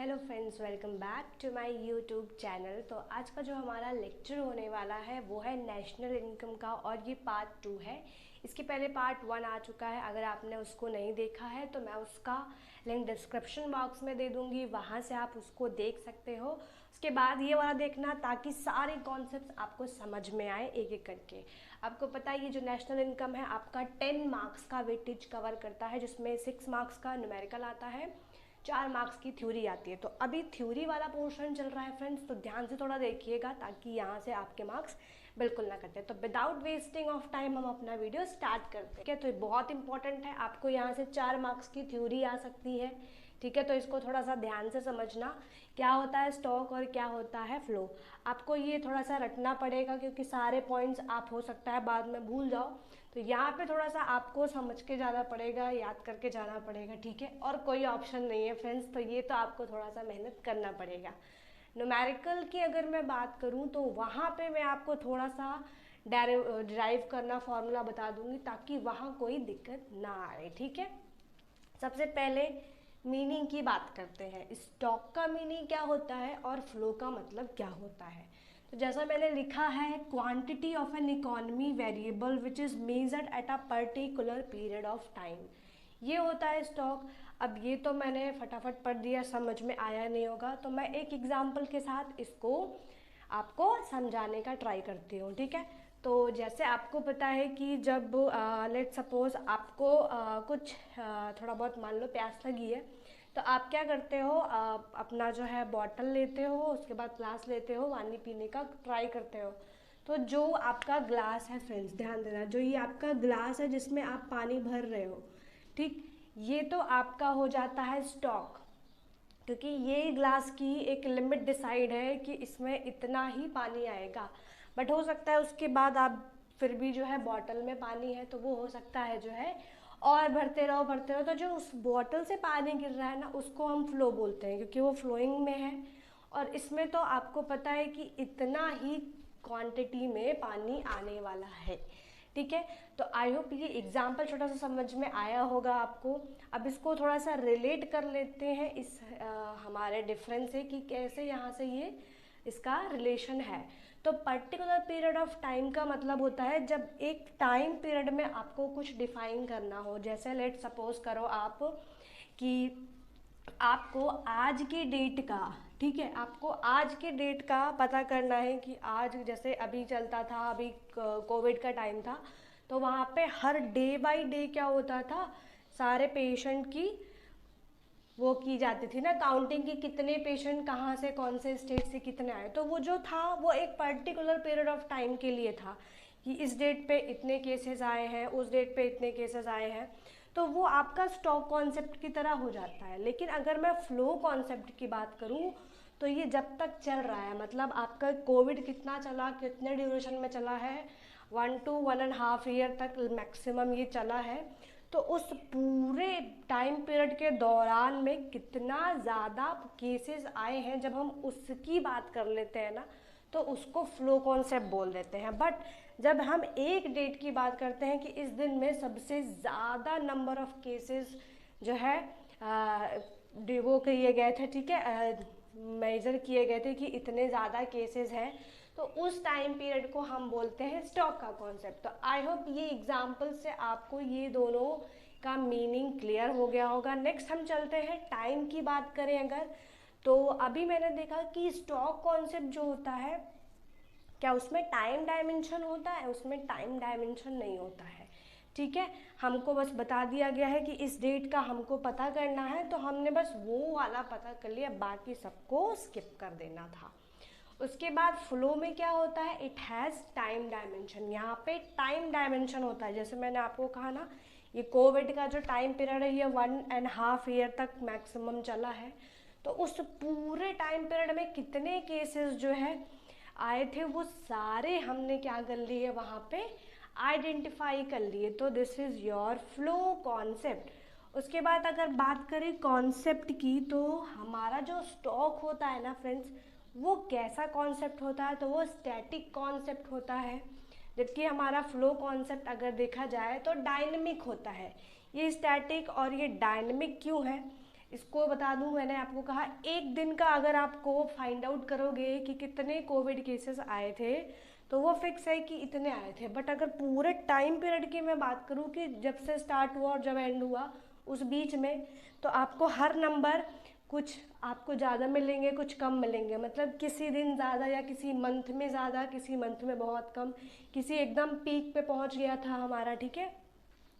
Hello friends, welcome back to my YouTube channel. तो आज का जो हमारा लेक्चर होने वाला है वो है नेशनल इनकम का, और ये पार्ट 2 है। इसके पहले पार्ट 1 आ चुका है। अगर आपने उसको नहीं देखा है तो मैं उसका लिंक डिस्क्रिप्शन बॉक्स में दे दूँगी, वहाँ से आप उसको देख सकते हो। उसके बाद ये वाला देखना, ताकि सारे कॉन्सेप्ट्स आपको समझ में आए एक एक करके। आपको पता है ये जो नेशनल इनकम है आपका 10 मार्क्स का वेटेज कवर करता है, जिसमें 6 मार्क्स का न्यूमेरिकल आता है, 4 मार्क्स की थ्योरी आती है। तो अभी थ्योरी वाला पोर्शन चल रहा है फ्रेंड्स, तो ध्यान से थोड़ा देखिएगा ताकि यहाँ से आपके मार्क्स बिल्कुल ना कटे। तो विदाउट वेस्टिंग ऑफ टाइम हम अपना वीडियो स्टार्ट करते हैं। ठीक है, तो ये बहुत इंपॉर्टेंट है। आपको यहाँ से 4 मार्क्स की थ्योरी आ सकती है। ठीक है, तो इसको थोड़ा सा ध्यान से समझना, क्या होता है स्टॉक और क्या होता है फ्लो। आपको ये थोड़ा सा रटना पड़ेगा, क्योंकि सारे पॉइंट्स आप हो सकता है बाद में भूल जाओ। तो यहाँ पे थोड़ा सा आपको समझ के जाना पड़ेगा, याद करके जाना पड़ेगा। ठीक है, और कोई ऑप्शन नहीं है फ्रेंड्स, तो ये तो आपको थोड़ा सा मेहनत करना पड़ेगा। न्यूमेरिकल की अगर मैं बात करूँ तो वहाँ पे मैं आपको थोड़ा सा डिराइव करना फॉर्मूला बता दूंगी, ताकि वहाँ कोई दिक्कत ना आए। ठीक है, सबसे पहले मीनिंग की बात करते हैं। स्टॉक का मीनिंग क्या होता है और फ्लो का मतलब क्या होता है। तो जैसा मैंने लिखा है, quantity of an economy variable which is measured at a particular period of time, ये होता है स्टॉक। अब ये तो मैंने फटाफट पढ़ दिया, समझ में आया नहीं होगा, तो मैं एक एग्जांपल के साथ इसको आपको समझाने का ट्राई करती हूँ। ठीक है, तो जैसे आपको पता है कि जब लेट सपोज आपको कुछ थोड़ा बहुत मान लो प्यास लगी है, तो आप क्या करते हो, अपना जो है बॉटल लेते हो, उसके बाद ग्लास लेते हो, पानी पीने का ट्राई करते हो। तो जो आपका ग्लास है फ्रेंड्स, ध्यान देना, जो ये आपका ग्लास है जिसमें आप पानी भर रहे हो, ठीक, ये तो आपका हो जाता है स्टॉक, क्योंकि ये ग्लास की एक लिमिट डिसाइड है कि इसमें इतना ही पानी आएगा। बट हो सकता है उसके बाद आप फिर भी जो है बॉटल में पानी है तो वो हो सकता है जो है और भरते रहो भरते रहो। तो जो उस बॉटल से पानी गिर रहा है ना, उसको हम फ्लो बोलते हैं, क्योंकि वो फ्लोइंग में है। और इसमें तो आपको पता है कि इतना ही क्वांटिटी में पानी आने वाला है। ठीक है, तो आई होप ये एग्जाम्पल छोटा सा समझ में आया होगा आपको। अब इसको थोड़ा सा रिलेट कर लेते हैं इस हमारे डिफरेंस से, कि कैसे यहाँ से ये इसका रिलेशन है। तो पर्टिकुलर पीरियड ऑफ टाइम का मतलब होता है जब एक टाइम पीरियड में आपको कुछ डिफाइन करना हो। जैसे लेट सपोज करो आप कि आपको आज के डेट का, ठीक है, आपको आज के डेट का पता करना है कि आज जैसे अभी चलता था, अभी कोविड का टाइम था, तो वहाँ पे हर डे बाय डे क्या होता था, सारे पेशेंट की वो की जाती थी ना, काउंटिंग की कितने पेशेंट कहाँ से कौन से स्टेट से कितने आए। तो वो जो था वो एक पर्टिकुलर पीरियड ऑफ टाइम के लिए था, कि इस डेट पे इतने केसेस आए हैं, उस डेट पे इतने केसेस आए हैं। तो वो आपका स्टॉक कॉन्सेप्ट की तरह हो जाता है। लेकिन अगर मैं फ्लो कॉन्सेप्ट की बात करूँ तो ये जब तक चल रहा है, मतलब आपका कोविड कितना चला, कितने ड्यूरेशन में चला है, 1 to 1.5 ईयर तक मैक्सिमम ये चला है। तो उस पूरे टाइम पीरियड के दौरान में कितना ज़्यादा केसेस आए हैं, जब हम उसकी बात कर लेते हैं ना, तो उसको फ्लो कॉन्सेप्ट बोल देते हैं। बट जब हम एक डेट की बात करते हैं कि इस दिन में सबसे ज़्यादा नंबर ऑफ केसेस जो है वो किए गए थे, ठीक है, मेजर किए गए थे कि इतने ज़्यादा केसेस हैं, तो उस टाइम पीरियड को हम बोलते हैं स्टॉक का कॉन्सेप्ट। तो आई होप ये एग्जाम्पल से आपको ये दोनों का मीनिंग क्लियर हो गया होगा। नेक्स्ट हम चलते हैं टाइम की बात करें अगर, तो अभी मैंने देखा कि स्टॉक कॉन्सेप्ट जो होता है, क्या उसमें टाइम डायमेंशन होता है? उसमें टाइम डायमेंशन नहीं होता है। ठीक है, हमको बस बता दिया गया है कि इस डेट का हमको पता करना है, तो हमने बस वो वाला पता कर लिया, बाकी सबको स्किप कर देना था। उसके बाद फ्लो में क्या होता है, इट हैज़ टाइम डायमेंशन। यहाँ पे टाइम डायमेंशन होता है, जैसे मैंने आपको कहा ना, ये कोविड का जो टाइम पीरियड है ये 1.5 ईयर तक मैक्सिमम चला है। तो उस पूरे टाइम पीरियड में कितने केसेस जो है आए थे, वो सारे हमने क्या कर लिए, वहाँ पे आइडेंटिफाई कर लिए। तो this is your flow concept. उसके बाद अगर बात करें कॉन्सेप्ट की, तो हमारा जो स्टॉक होता है ना फ्रेंड्स, वो कैसा कॉन्सेप्ट होता है, तो वो स्टैटिक कॉन्सेप्ट होता है। जबकि हमारा फ्लो कॉन्सेप्ट अगर देखा जाए तो डायनेमिक होता है। ये स्टैटिक और ये डायनेमिक क्यों है, इसको बता दूं, मैंने आपको कहा एक दिन का अगर आपको फाइंड आउट करोगे कि कितने कोविड केसेस आए थे तो वो फिक्स है कि इतने आए थे। बट अगर पूरे टाइम पीरियड की मैं बात करूं कि जब से स्टार्ट हुआ और जब एंड हुआ उस बीच में, तो आपको हर नंबर कुछ आपको ज़्यादा मिलेंगे, कुछ कम मिलेंगे। मतलब किसी दिन ज़्यादा या किसी मंथ में ज़्यादा, किसी मंथ में बहुत कम, किसी एकदम पीक पे पहुंच गया था हमारा, ठीक है।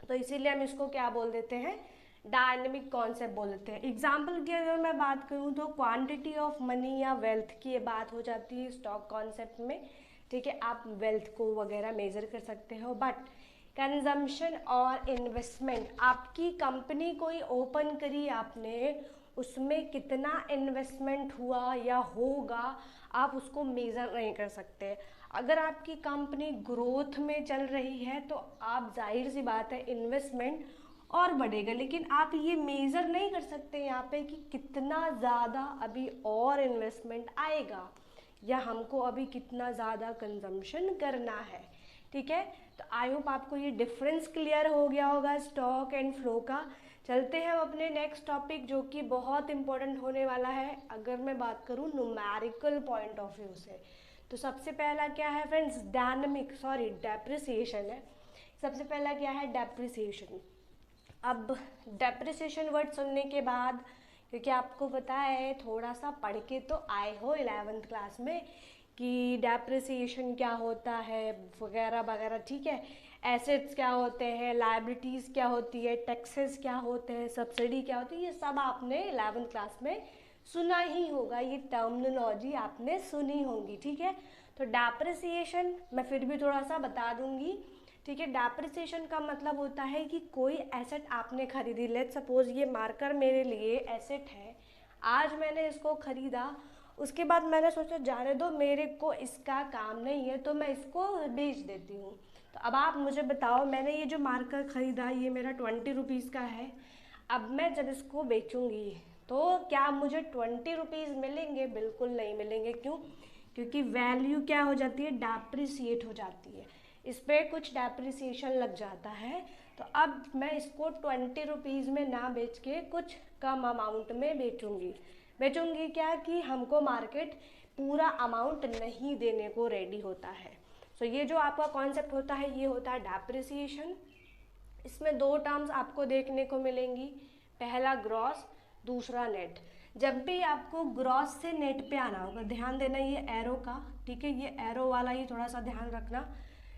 तो इसीलिए हम इसको क्या बोल देते हैं, डायनेमिक कॉन्सेप्ट बोल देते हैं। एग्जाम्पल की अगर मैं बात करूँ तो क्वांटिटी ऑफ मनी या वेल्थ की बात हो जाती है स्टॉक कॉन्सेप्ट में, ठीक है। आप वेल्थ को वगैरह मेजर कर सकते हो। बट कंजम्पशन और इन्वेस्टमेंट, आपकी कंपनी कोई ओपन करी आपने, उसमें कितना इन्वेस्टमेंट हुआ या होगा आप उसको मेज़र नहीं कर सकते। अगर आपकी कंपनी ग्रोथ में चल रही है तो आप जाहिर सी बात है इन्वेस्टमेंट और बढ़ेगा, लेकिन आप ये मेज़र नहीं कर सकते यहाँ पे कि कितना ज़्यादा अभी और इन्वेस्टमेंट आएगा या हमको अभी कितना ज़्यादा कंजम्पशन करना है, ठीक है। तो आई होप आपको ये डिफरेंस क्लियर हो गया होगा स्टॉक एंड फ्लो का। चलते हैं हम अपने नेक्स्ट टॉपिक जो कि बहुत इंपॉर्टेंट होने वाला है अगर मैं बात करूँ न्यूमेरिकल पॉइंट ऑफ व्यू से। तो सबसे पहला क्या है फ्रेंड्स, डेप्रिसिएशन है। सबसे पहला क्या है, डेप्रिसिएशन। अब डेप्रिसिएशन वर्ड सुनने के बाद, क्योंकि आपको पता है थोड़ा सा पढ़ के तो आए हो 11th क्लास में कि डेप्रिसिएशन क्या होता है वगैरह वगैरह, ठीक है। एसेट्स क्या होते हैं, लायबिलिटीज़ क्या होती है, टैक्सेस क्या होते हैं, सब्सिडी क्या होती है, ये सब आपने 11th क्लास में सुना ही होगा, ये टर्मिनोलॉजी आपने सुनी होगी, ठीक है। तो डेप्रिसिएशन मैं फिर भी थोड़ा सा बता दूंगी, ठीक है। डेप्रिसिएशन का मतलब होता है कि कोई एसेट आपने खरीदी, लेट्स सपोज ये मार्कर मेरे लिए एसेट है, आज मैंने इसको खरीदा, उसके बाद मैंने सोचा जाने दो मेरे को इसका काम नहीं है तो मैं इसको बेच देती हूँ। तो अब आप मुझे बताओ, मैंने ये जो मार्कर खरीदा ये मेरा 20 रुपीज़ का है, अब मैं जब इसको बेचूंगी तो क्या मुझे 20 रुपीज़ मिलेंगे? बिल्कुल नहीं मिलेंगे। क्यों? क्योंकि वैल्यू क्या हो जाती है, डेप्रिसिएट हो जाती है, इस पर कुछ डेप्रिसिएशन लग जाता है। तो अब मैं इसको 20 रुपीज़ में ना बेच के कुछ कम अमाउंट में बेचूंगी क्या कि हमको मार्केट पूरा अमाउंट नहीं देने को रेडी होता है। सो ये जो आपका कॉन्सेप्ट होता है ये होता है डेप्रिसिएशन। इसमें दो टर्म्स आपको देखने को मिलेंगी, पहला ग्रॉस, दूसरा नेट। जब भी आपको ग्रॉस से नेट पे आना होगा, ध्यान देना ये एरो का, ठीक है, ये एरो वाला ही थोड़ा सा ध्यान रखना।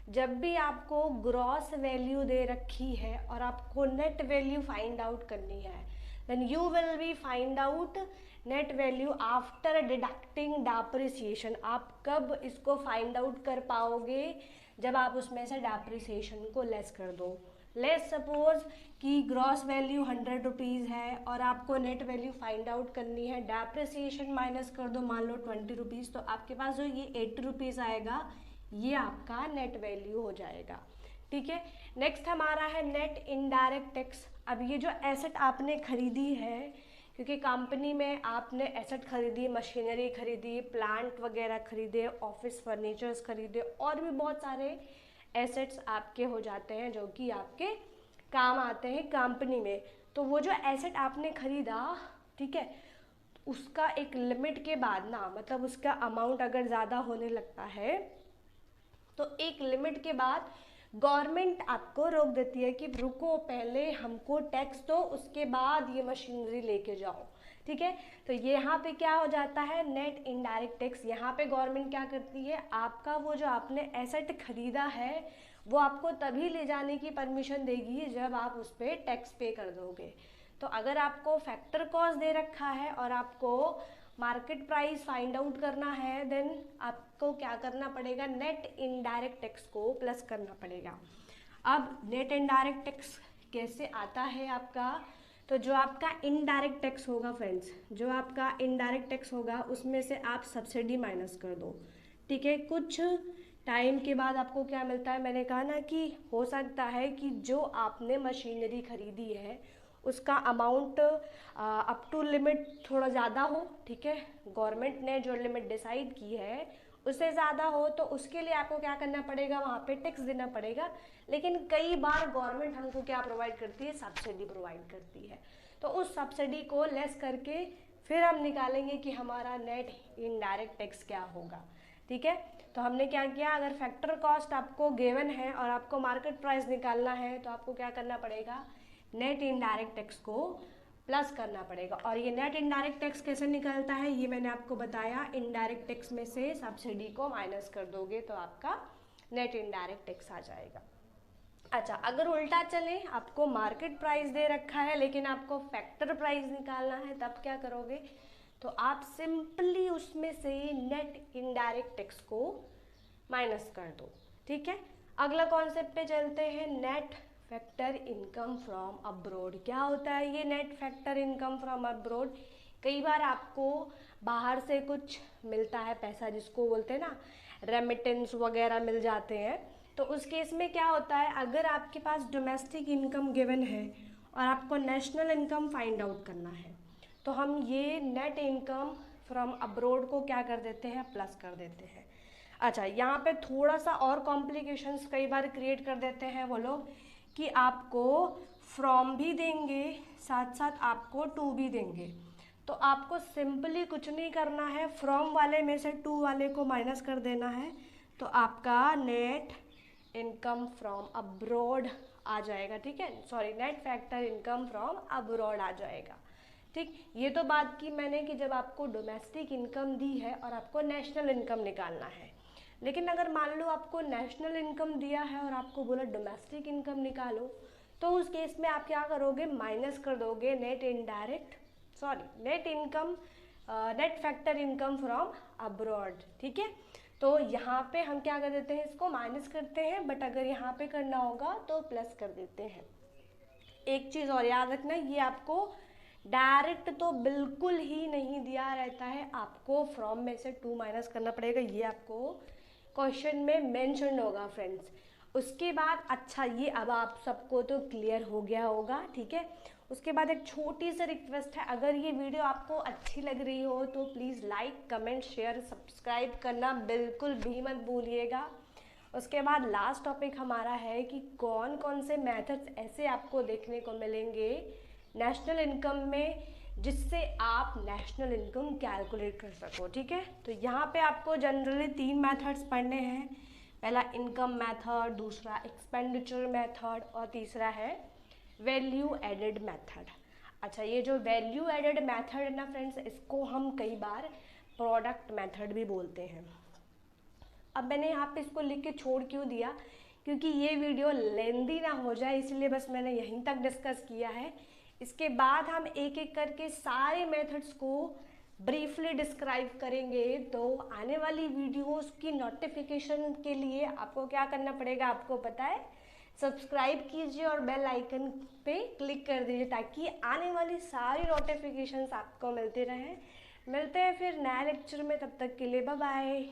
जब भी आपको ग्रॉस वैल्यू दे रखी है और आपको नेट वैल्यू फाइंड आउट करनी है, then you will be find out net value after deducting depreciation. आप कब इसको फाइंड आउट कर पाओगे? जब आप उसमें से डेप्रिसिएशन को लेस कर दो। लेट्स सपोज कि ग्रॉस वैल्यू 100 रुपीज़ है और आपको नेट वैल्यू फाइंड आउट करनी है, डेप्रिसिएशन माइनस कर दो मान लो 20 रुपीज़, तो आपके पास जो ये 80 रुपीज़ आएगा ये आपका नेट वैल्यू हो जाएगा, ठीक है। नेक्स्ट हमारा है नेट इनडायरेक्ट टैक्स। अब ये जो एसेट आपने खरीदी है, क्योंकि कंपनी में आपने एसेट खरीदी, मशीनरी खरीदी, प्लांट वगैरह खरीदे, ऑफिस फर्नीचर्स खरीदे, और भी बहुत सारे एसेट्स आपके हो जाते हैं जो कि आपके काम आते हैं कंपनी में। तो वो जो एसेट आपने खरीदा, ठीक है, उसका एक लिमिट के बाद ना, मतलब उसका अमाउंट अगर ज़्यादा होने लगता है तो एक लिमिट के बाद गवर्नमेंट आपको रोक देती है कि रुको, पहले हमको टैक्स दो, उसके बाद ये मशीनरी लेके जाओ, ठीक है। तो यहाँ पे क्या हो जाता है, नेट इनडायरेक्ट टैक्स। यहाँ पे गवर्नमेंट क्या करती है, आपका वो जो आपने एसेट खरीदा है वो आपको तभी ले जाने की परमिशन देगी जब आप उस पर टैक्स पे कर दोगे। तो अगर आपको फैक्टर कॉस्ट दे रखा है और आपको मार्केट प्राइस फाइंड आउट करना है, देन आपको क्या करना पड़ेगा, नेट इनडायरेक्ट टैक्स को प्लस करना पड़ेगा। अब नेट इनडायरेक्ट टैक्स कैसे आता है आपका, तो जो आपका इनडायरेक्ट टैक्स होगा फ्रेंड्स, जो आपका इनडायरेक्ट टैक्स होगा उसमें से आप सब्सिडी माइनस कर दो, ठीक है। कुछ टाइम के बाद आपको क्या मिलता है, मैंने कहा ना कि हो सकता है कि जो आपने मशीनरी खरीदी है उसका अमाउंट अप टू लिमिट थोड़ा ज़्यादा हो, ठीक है, गवर्नमेंट ने जो लिमिट डिसाइड की है उससे ज़्यादा हो, तो उसके लिए आपको क्या करना पड़ेगा, वहाँ पे टैक्स देना पड़ेगा। लेकिन कई बार गवर्नमेंट हमको क्या प्रोवाइड करती है, सब्सिडी प्रोवाइड करती है। तो उस सब्सिडी को लेस करके फिर हम निकालेंगे कि हमारा नेट इनडायरेक्ट टैक्स क्या होगा। ठीक है, तो हमने क्या किया, अगर फैक्टर कॉस्ट आपको गिवन है और आपको मार्केट प्राइस निकालना है तो आपको क्या करना पड़ेगा, नेट इनडायरेक्ट टैक्स को प्लस करना पड़ेगा। और ये नेट इनडायरेक्ट टैक्स कैसे निकलता है ये मैंने आपको बताया, इनडायरेक्ट टैक्स में से सब्सिडी को माइनस कर दोगे तो आपका नेट इनडायरेक्ट टैक्स आ जाएगा। अच्छा, अगर उल्टा चले, आपको मार्केट प्राइस दे रखा है लेकिन आपको फैक्टर प्राइस निकालना है, तब क्या करोगे, तो आप सिंपली उसमें से नेट इनडायरेक्ट टैक्स को माइनस कर दो। ठीक है, अगला कॉन्सेप्ट पे चलते हैं, net factor income from abroad. क्या होता है ये net factor income from abroad? कई बार आपको बाहर से कुछ मिलता है पैसा, जिसको बोलते हैं ना रेमिटेंस वगैरह मिल जाते हैं, तो उस केस में क्या होता है, अगर आपके पास डोमेस्टिक इनकम गिवन है और आपको नेशनल इनकम फाइंड आउट करना है, तो हम ये नेट इनकम फ्रॉम अब्रॉड को क्या कर देते हैं, प्लस कर देते हैं। अच्छा, यहाँ पे थोड़ा सा और कॉम्प्लिकेशंस कई बार क्रिएट कर देते हैं वो लोग कि आपको फ्रॉम भी देंगे, साथ साथ आपको टू भी देंगे। तो आपको सिंपली कुछ नहीं करना है, फ्रॉम वाले में से टू वाले को माइनस कर देना है, तो आपका नेट इनकम फ्रॉम अब्रॉड आ जाएगा। ठीक है, sorry, net factor income from abroad आ जाएगा। ठीक, ये तो बात की मैंने कि जब आपको डोमेस्टिक इनकम दी है और आपको नेशनल इनकम निकालना है। लेकिन अगर मान लो आपको नेशनल इनकम दिया है और आपको बोला डोमेस्टिक इनकम निकालो, तो उस केस में आप क्या करोगे, माइनस कर दोगे net income, net factor income from abroad. ठीक है, तो यहाँ पे हम क्या कर देते हैं, इसको माइनस करते हैं, बट अगर यहाँ पे करना होगा तो प्लस कर देते हैं। एक चीज़ और याद रखना, ये आपको डायरेक्ट तो बिल्कुल ही नहीं दिया रहता है, आपको फ्रॉम में से टू माइनस करना पड़ेगा, ये आपको क्वेश्चन में मेंशन होगा फ्रेंड्स। उसके बाद अच्छा, ये अब आप सबको तो क्लियर हो गया होगा। ठीक है, उसके बाद एक छोटी सी रिक्वेस्ट है, अगर ये वीडियो आपको अच्छी लग रही हो तो please like, comment, share, subscribe करना बिल्कुल भी मत भूलिएगा। उसके बाद लास्ट टॉपिक हमारा है कि कौन कौन से मेथड्स ऐसे आपको देखने को मिलेंगे नेशनल इनकम में जिससे आप नेशनल इनकम कैलकुलेट कर सको। ठीक है, तो यहाँ पे आपको जनरली 3 मेथड्स पढ़ने हैं। पहला इनकम मेथड, दूसरा एक्सपेंडिचर मेथड और तीसरा है वैल्यू एडेड मेथड। अच्छा, ये जो वैल्यू एडेड मेथड है ना फ्रेंड्स, इसको हम कई बार प्रोडक्ट मेथड भी बोलते हैं। अब मैंने यहाँ पे इसको लिख के छोड़ क्यों दिया, क्योंकि ये वीडियो लेंदी ना हो जाए, इसलिए बस मैंने यहीं तक डिस्कस किया है। इसके बाद हम एक एक करके सारे मेथड्स को ब्रीफली डिस्क्राइब करेंगे। तो आने वाली वीडियोस की नोटिफिकेशन के लिए आपको क्या करना पड़ेगा, आपको पता है, सब्सक्राइब कीजिए और बेल आइकन पे क्लिक कर दीजिए ताकि आने वाली सारी नोटिफिकेशंस आपको मिलते रहें। मिलते हैं फिर नए लेक्चर में, तब तक के लिए बाय बाय।